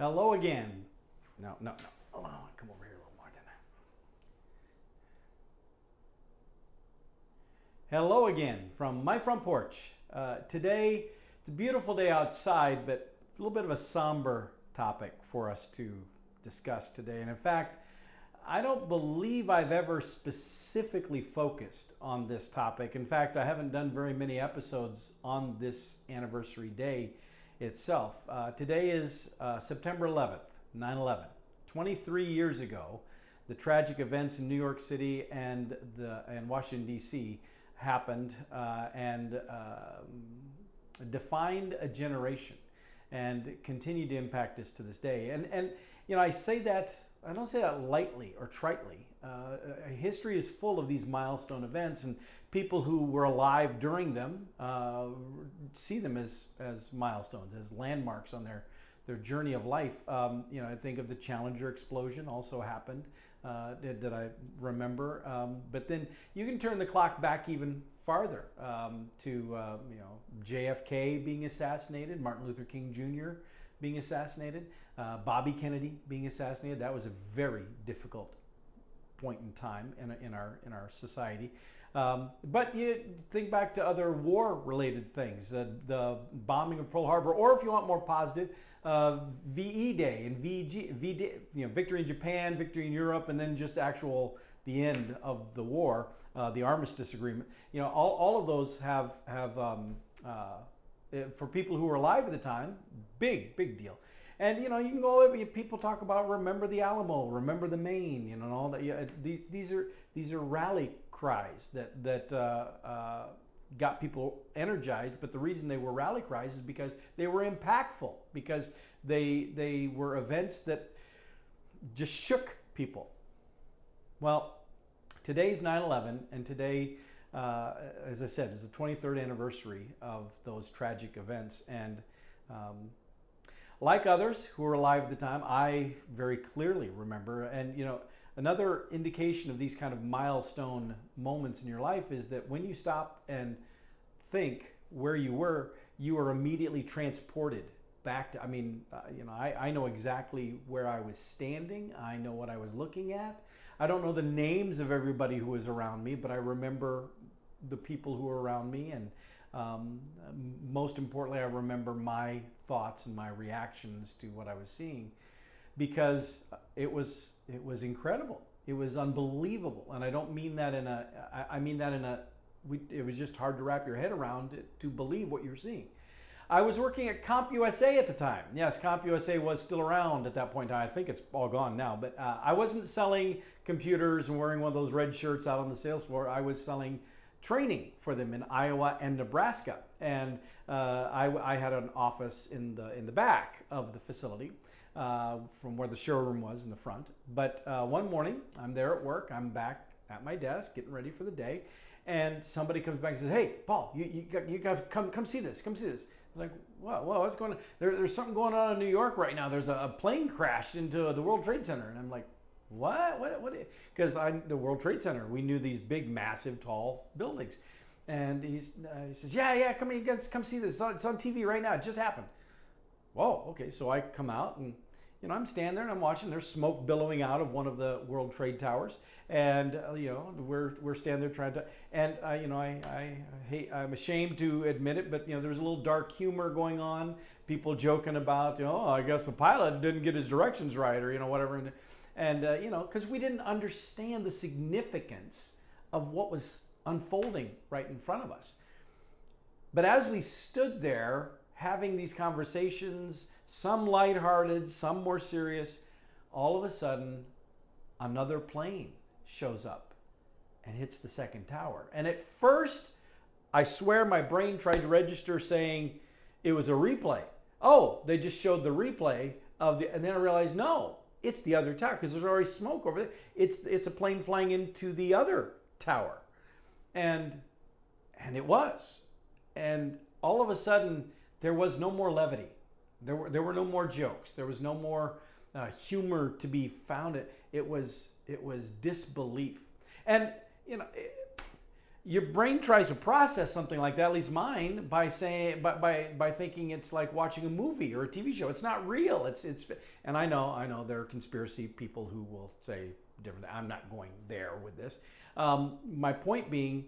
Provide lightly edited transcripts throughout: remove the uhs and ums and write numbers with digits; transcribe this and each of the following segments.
Hello again. No. Hold on, come over here a little more than that. Hello again from my front porch. Today, it's a beautiful day outside, but a little bit of a somber topic for us to discuss today. And in fact, I don't believe I've ever specifically focused on this topic. In fact, I haven't done very many episodes on this anniversary day itself. Today is September 11th, 9/11. 23 years ago, the tragic events in New York City and Washington, D.C. happened and defined a generation and continue to impact us to this day. And I say that, I don't say that lightly or tritely. History is full of these milestone events, and people who were alive during them see them as milestones, as landmarks on their journey of life. I think of the Challenger explosion also happened that I remember. But then you can turn the clock back even farther to JFK being assassinated, Martin Luther King Jr. being assassinated, Bobby Kennedy being assassinated. That was a very difficult point in time in our society. But you think back to other war-related things, the bombing of Pearl Harbor, or if you want more positive, VE Day and victory in Japan, victory in Europe, and then just the end of the war, the Armistice Agreement. All of those have for people who were alive at the time, big deal. And you can go over. People talk about remember the Alamo, remember the Maine, and all that. These are rally cries that got people energized. But the reason they were rally cries is because they were impactful, because they were events that just shook people. Well, today's 9/11, and today, as I said, is the 23rd anniversary of those tragic events. And like others who were alive at the time, I very clearly remember. And another indication of these kind of milestone moments in your life is that when you stop and think where you were immediately transported back to. I know exactly where I was standing. I know what I was looking at. I don't know the names of everybody who was around me, but I remember the people who were around me, and most importantly, I remember my thoughts and my reactions to what I was seeing, because it was incredible. It was unbelievable, and I don't mean that in a. I mean that in a. It was just hard to wrap your head around to believe what you're seeing. I was working at CompUSA at the time. Yes, CompUSA was still around at that point in time. I think it's all gone now. But I wasn't selling computers and wearing one of those red shirts out on the sales floor. I was selling training for them in Iowa and Nebraska. And I had an office in the back of the facility from where the showroom was in the front. But one morning, I'm there at work. I'm back at my desk getting ready for the day. And somebody comes back and says, "Hey, Paul, you got to come see this. Come see this." I was like, "Whoa, what's going on? There's something going on in New York right now. There's a plane crashed into the World Trade Center." And I'm like, "What? Because the World Trade Center, we knew these big, massive, tall buildings." And he says, "Yeah, come here, you guys, come see this. It's on TV right now. It just happened." Whoa, okay. So I come out, and I'm standing there and I'm watching. There's smoke billowing out of one of the World Trade Towers, and we're standing there trying to. And I'm ashamed to admit it, but there's a little dark humor going on. People joking about, I guess the pilot didn't get his directions right, or whatever. And because we didn't understand the significance of what was unfolding right in front of us. But as we stood there having these conversations, some lighthearted, some more serious, all of a sudden, another plane shows up and hits the second tower. And at first, I swear my brain tried to register saying it was a replay. Oh, they just showed the replay and then I realized, no, it's the other tower, because there's already smoke over there. It's a plane flying into the other tower. And it was. And all of a sudden, there was no more levity. There were no more jokes. There was no more humor to be found. It was disbelief. And your brain tries to process something like that, at least mine, by saying by thinking it's like watching a movie or a TV show. It's not real. It's and I know there are conspiracy people who will say different. I'm not going there with this. My point being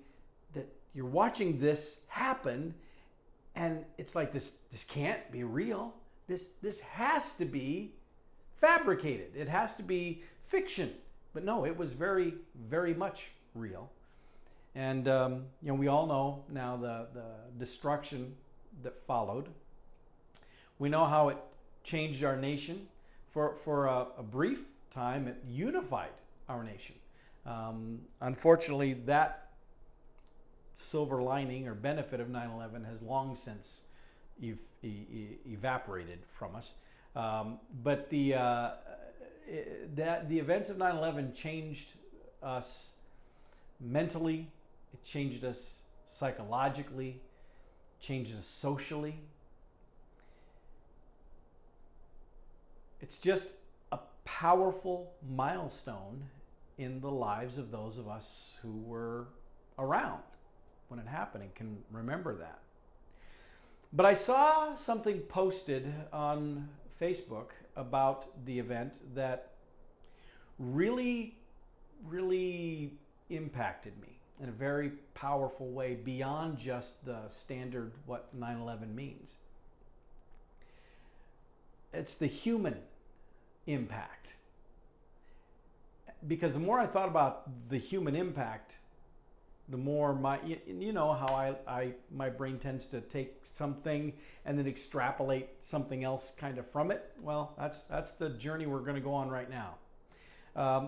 that you're watching this happen, and it's like this can't be real. This has to be fabricated. It has to be fiction. But no, it was very, very much real. And we all know now the destruction that followed. We know how it changed our nation. For a brief time, it unified our nation. Unfortunately, that silver lining or benefit of 9/11 has long since evaporated from us. But the events of 9/11 changed us mentally. It changed us psychologically, changed us socially. It's just a powerful milestone in the lives of those of us who were around when it happened and can remember that. But I saw something posted on Facebook about the event that really, really impacted me in a very powerful way beyond just the standard what 9/11 means. It's the human impact. Because the more I thought about the human impact, the more you know how my brain tends to take something and then extrapolate something else kind of from it. Well, that's the journey we're going to go on right now.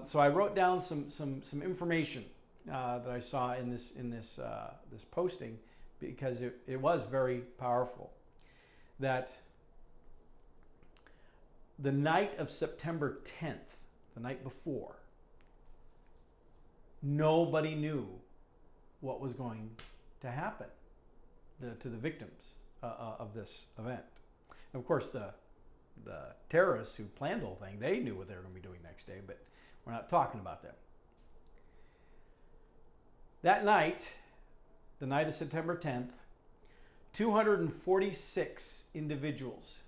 So I wrote down some information that I saw in this posting, because it was very powerful. That the night of September 10th, the night before, nobody knew what was going to happen to the victims of this event. And of course, the terrorists who planned the whole thing, they knew what they were going to be doing next day, but we're not talking about them. That night, the night of September 10th, 246 individuals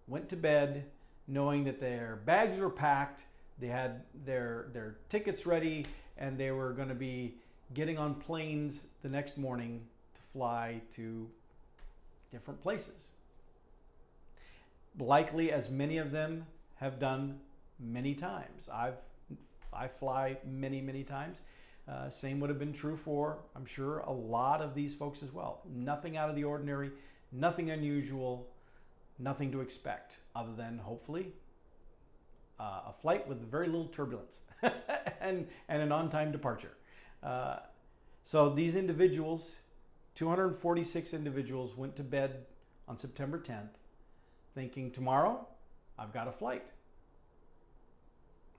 went to bed knowing that their bags were packed, they had their tickets ready, and they were going to be getting on planes the next morning to fly to different places. Likely, as many of them have done many times. I fly many times. Same would have been true for, I'm sure, a lot of these folks as well. Nothing out of the ordinary, nothing unusual, nothing to expect other than hopefully a flight with very little turbulence and an on-time departure. So these individuals, 246 individuals, went to bed on September 10th thinking, tomorrow I've got a flight.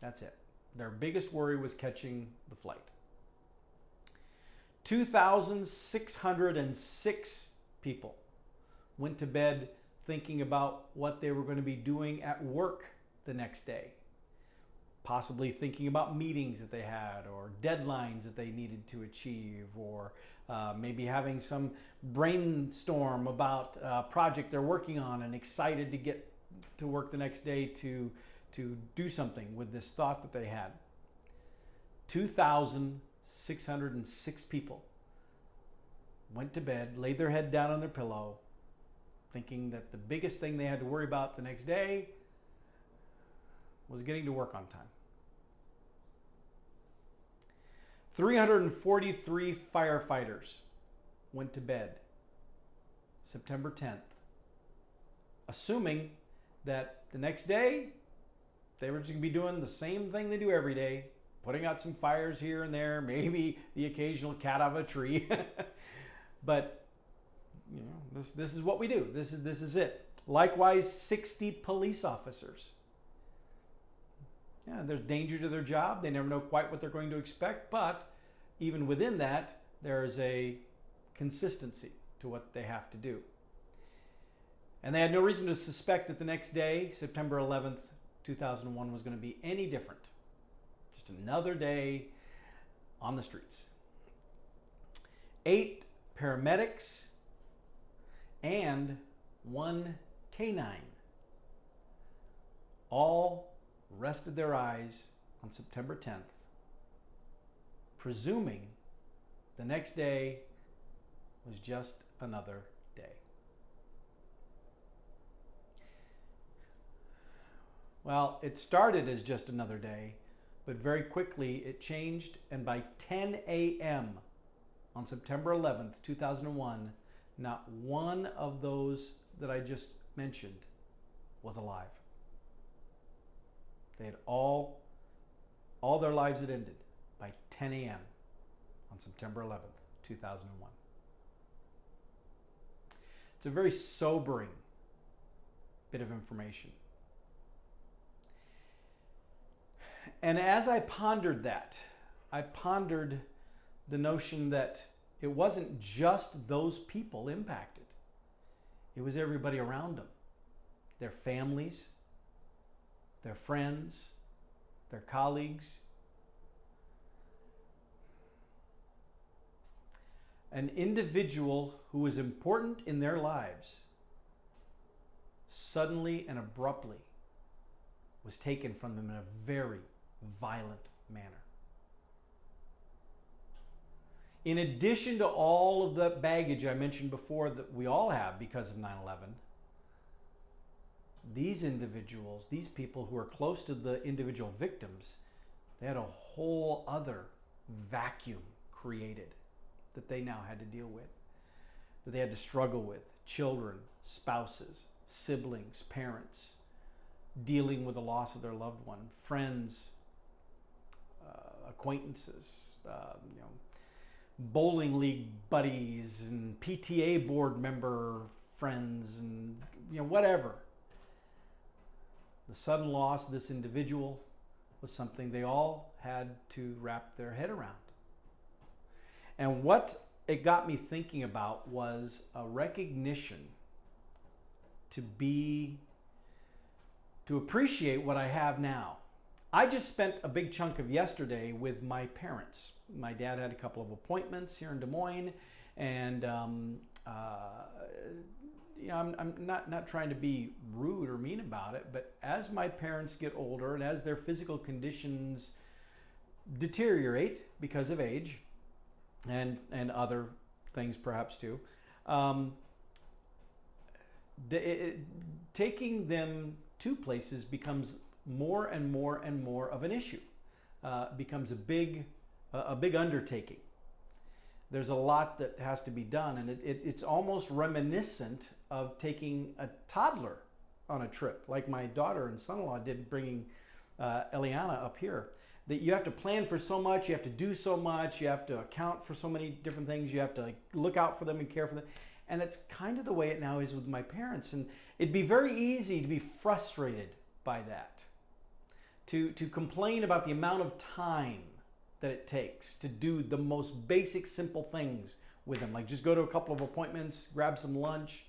That's it. Their biggest worry was catching the flight. 2,606 people went to bed thinking about what they were going to be doing at work the next day. Possibly thinking about meetings that they had, or deadlines that they needed to achieve, or maybe having some brainstorm about a project they're working on and excited to get to work the next day to do something with this thought that they had. 2,606 people went to bed, laid their head down on their pillow, thinking that the biggest thing they had to worry about the next day was getting to work on time. 343 firefighters went to bed September 10th, assuming that the next day they were just going to be doing the same thing they do every day, putting out some fires here and there, maybe the occasional cat out of a tree. But you know, this is what we do. This is it. Likewise, 60 police officers. Yeah, there's danger to their job. They never know quite what they're going to expect, but even within that, there is a consistency to what they have to do. And they had no reason to suspect that the next day, September 11th, 2001, was going to be any different. Just another day on the streets. 8 paramedics, and 1 canine all rested their eyes on September 10th, presuming the next day was just another day. Well, it started as just another day, but very quickly it changed, and by 10 a.m. on September 11th, 2001, not one of those that I just mentioned was alive. They had all their lives had ended by 10 a.m. on September 11th, 2001. It's a very sobering bit of information. And as I pondered that, I pondered the notion that it wasn't just those people impacted. It was everybody around them. Their families, their friends, their colleagues. An individual who was important in their lives suddenly and abruptly was taken from them in a very violent manner. In addition to all of the baggage I mentioned before that we all have because of 9/11, these individuals, these people who are close to the individual victims, they had a whole other vacuum created that they now had to deal with, that they had to struggle with. Children, spouses, siblings, parents, dealing with the loss of their loved one, friends, acquaintances, bowling league buddies and PTA board member friends, and whatever. The sudden loss of this individual was something they all had to wrap their head around. And what it got me thinking about was a recognition to appreciate what I have now. I just spent a big chunk of yesterday with my parents. My dad had a couple of appointments here in Des Moines, and I'm not trying to be rude or mean about it, but as my parents get older and as their physical conditions deteriorate because of age and other things perhaps too, taking them to places becomes more and more and more of an issue. Becomes a big undertaking. There's a lot that has to be done, and it's almost reminiscent of taking a toddler on a trip, like my daughter and son-in-law did, bringing Eliana up here. That you have to plan for so much, you have to do so much, you have to account for so many different things, you have to look out for them and care for them. And it's kind of the way it now is with my parents. And it'd be very easy to be frustrated by that. To complain about the amount of time that it takes to do the most basic, simple things with them. Like just go to a couple of appointments, grab some lunch,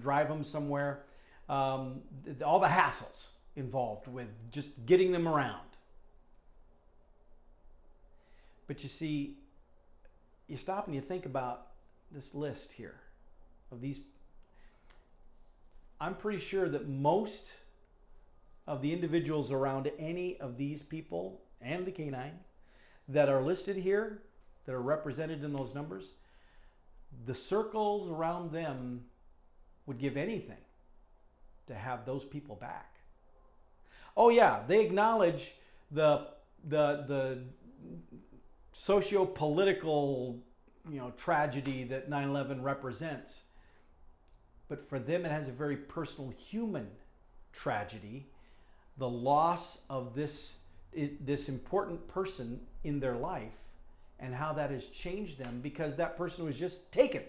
drive them somewhere. All the hassles involved with just getting them around. But you see, you stop and you think about this list here of these. I'm pretty sure that most of the individuals around any of these people and the canine that are listed here, that are represented in those numbers, the circles around them would give anything to have those people back. Oh yeah, they acknowledge the socio-political tragedy that 9/11 represents, but for them it has a very personal human tragedy, the loss of this important person in their life, and how that has changed them because that person was just taken.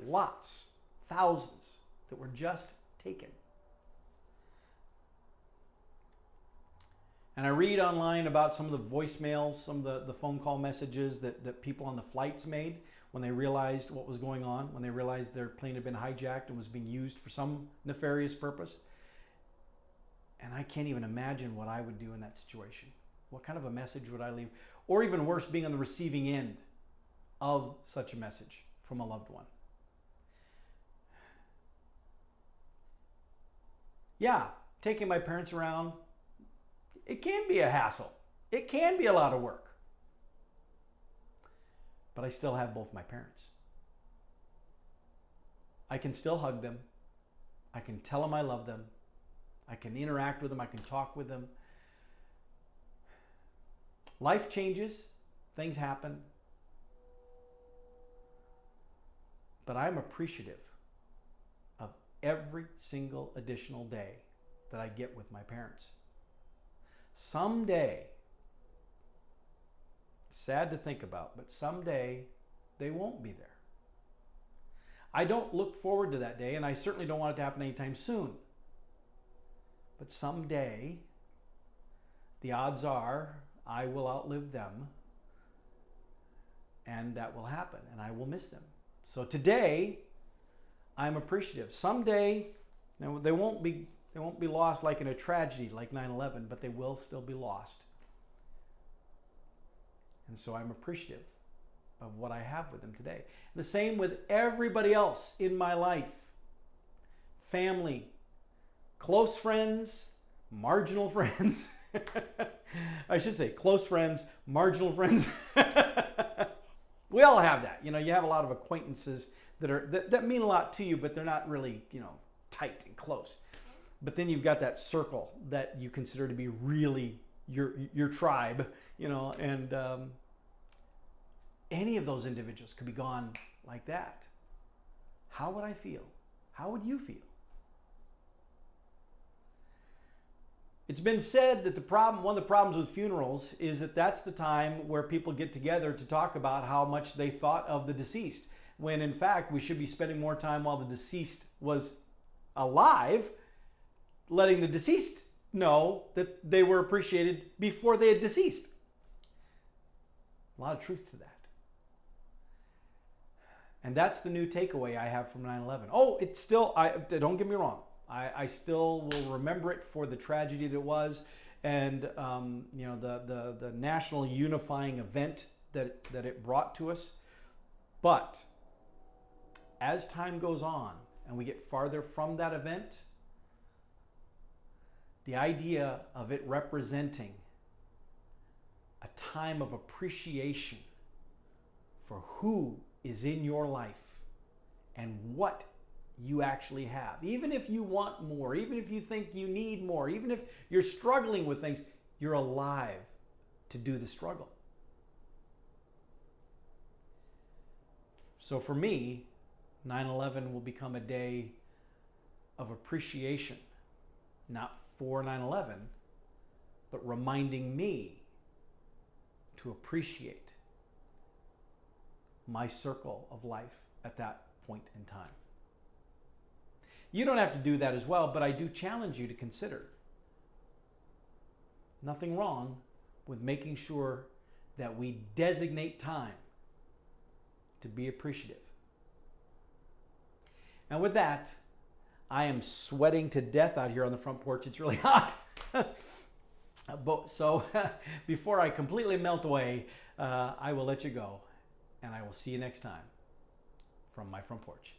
Lots, thousands that were just taken. And I read online about some of the voicemails, some of the phone call messages that people on the flights made when they realized what was going on, when they realized their plane had been hijacked and was being used for some nefarious purpose. And I can't even imagine what I would do in that situation. What kind of a message would I leave? Or even worse, being on the receiving end of such a message from a loved one. Yeah, taking my parents around, it can be a hassle. It can be a lot of work. But I still have both my parents. I can still hug them. I can tell them I love them. I can interact with them. I can talk with them. Life changes. Things happen. But I'm appreciative of every single additional day that I get with my parents. Someday, sad to think about, but someday they won't be there. I don't look forward to that day, and I certainly don't want it to happen anytime soon. But someday, the odds are I will outlive them, and that will happen, and I will miss them. So today, I'm appreciative. Someday, they won't be lost like in a tragedy like 9/11, but they will still be lost. And so I'm appreciative of what I have with them today. The same with everybody else in my life. Family, close friends, marginal friends. I should say close friends, marginal friends. We all have that. You have a lot of acquaintances that mean a lot to you, but they're not really, tight and close. But then you've got that circle that you consider to be really your tribe, and any of those individuals could be gone like that. How would I feel? How would you feel? It's been said that one of the problems with funerals is that that's the time where people get together to talk about how much they thought of the deceased, when in fact we should be spending more time while the deceased was alive, letting the deceased know that they were appreciated before they had deceased. A lot of truth to that. And that's the new takeaway I have from 9/11. Oh, it's still, don't get me wrong, I still will remember it for the tragedy that it was, and the national unifying event that it brought to us. But as time goes on and we get farther from that event, the idea of it representing a time of appreciation for who is in your life and what you actually have. Even if you want more, even if you think you need more, even if you're struggling with things, you're alive to do the struggle. So for me, 9/11 will become a day of appreciation, not for 9/11, but reminding me to appreciate my circle of life at that point in time. You don't have to do that as well, but I do challenge you to consider. Nothing wrong with making sure that we designate time to be appreciative. And with that, I am sweating to death out here on the front porch. It's really hot. So before I completely melt away, I will let you go, and I will see you next time from my front porch.